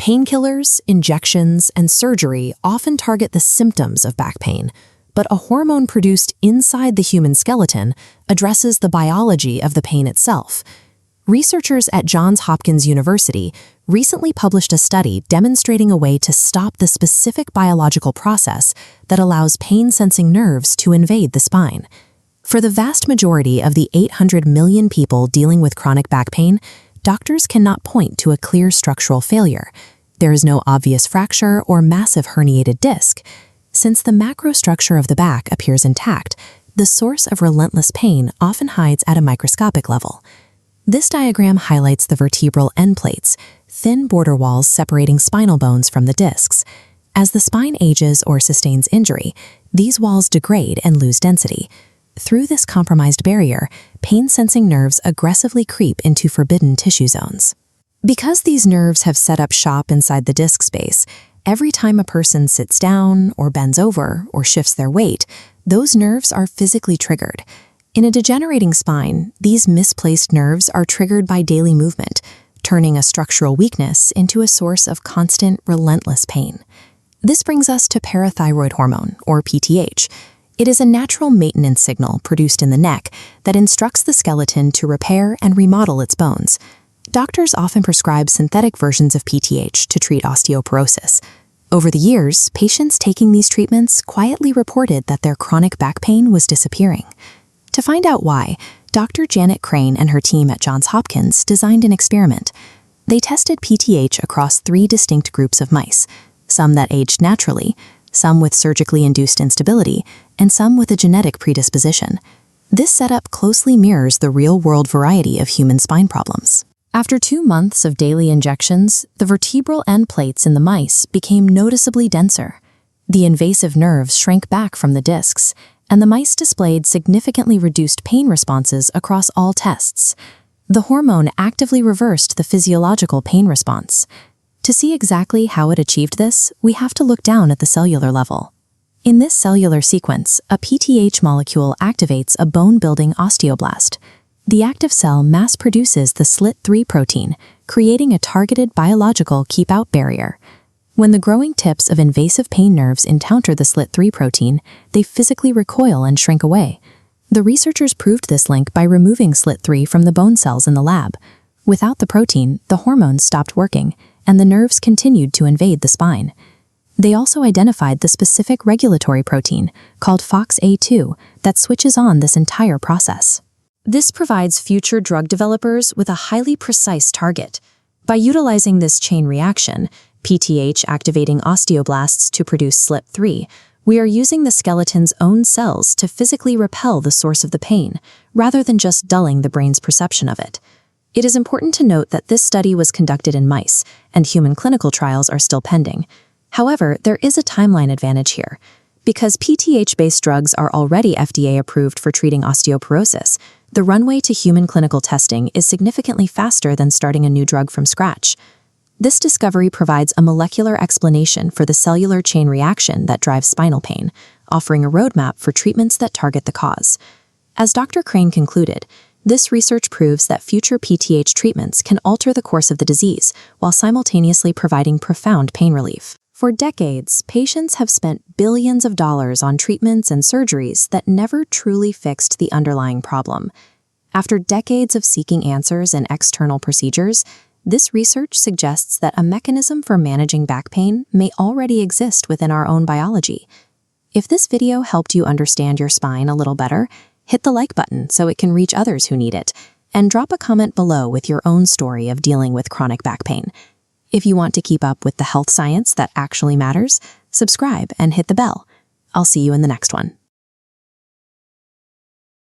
Painkillers, injections, and surgery often target the symptoms of back pain, but a hormone produced inside the human skeleton addresses the biology of the pain itself. Researchers at Johns Hopkins University recently published a study demonstrating a way to stop the specific biological process that allows pain-sensing nerves to invade the spine. For the vast majority of the 800 million people dealing with chronic back pain, doctors cannot point to a clear structural failure. There is no obvious fracture or massive herniated disc. Since the macrostructure of the back appears intact, the source of relentless pain often hides at a microscopic level. This diagram highlights the vertebral endplates, thin border walls separating spinal bones from the discs. As the spine ages or sustains injury, these walls degrade and lose density. Through this compromised barrier, pain-sensing nerves aggressively creep into forbidden tissue zones. Because these nerves have set up shop inside the disc space, every time a person sits down or bends over or shifts their weight, those nerves are physically triggered. In a degenerating spine, these misplaced nerves are triggered by daily movement, turning a structural weakness into a source of constant, relentless pain. This brings us to parathyroid hormone, or PTH. It is a natural maintenance signal produced in the neck that instructs the skeleton to repair and remodel its bones. Doctors often prescribe synthetic versions of PTH to treat osteoporosis. Over the years, patients taking these treatments quietly reported that their chronic back pain was disappearing. To find out why, Dr. Janet Crane and her team at Johns Hopkins designed an experiment. They tested PTH across 3 distinct groups of mice, some that aged naturally, some with surgically induced instability, and some with a genetic predisposition. This setup closely mirrors the real-world variety of human spine problems. After 2 months of daily injections, the vertebral end plates in the mice became noticeably denser. The invasive nerves shrank back from the discs, and the mice displayed significantly reduced pain responses across all tests. The hormone actively reversed the physiological pain response. To see exactly how it achieved this, we have to look down at the cellular level. In this cellular sequence, a PTH molecule activates a bone-building osteoblast. The active cell mass produces the Slit3 protein, creating a targeted biological keep-out barrier. When the growing tips of invasive pain nerves encounter the Slit3 protein, they physically recoil and shrink away. The researchers proved this link by removing Slit3 from the bone cells in the lab. Without the protein, the hormones stopped working, and the nerves continued to invade the spine. They also identified the specific regulatory protein, called FOXA2, that switches on this entire process. This provides future drug developers with a highly precise target. By utilizing this chain reaction, PTH activating osteoblasts to produce Slit3, we are using the skeleton's own cells to physically repel the source of the pain, rather than just dulling the brain's perception of it. It is important to note that this study was conducted in mice, and human clinical trials are still pending. However, there is a timeline advantage here. Because PTH-based drugs are already FDA-approved for treating osteoporosis, the runway to human clinical testing is significantly faster than starting a new drug from scratch. This discovery provides a molecular explanation for the cellular chain reaction that drives spinal pain, offering a roadmap for treatments that target the cause. As Dr. Crane concluded, this research proves that future PTH treatments can alter the course of the disease while simultaneously providing profound pain relief. For decades, patients have spent billions of dollars on treatments and surgeries that never truly fixed the underlying problem. After decades of seeking answers in external procedures, this research suggests that a mechanism for managing back pain may already exist within our own biology. If this video helped you understand your spine a little better, hit the like button so it can reach others who need it, and drop a comment below with your own story of dealing with chronic back pain. If you want to keep up with the health science that actually matters, subscribe and hit the bell. I'll see you in the next one.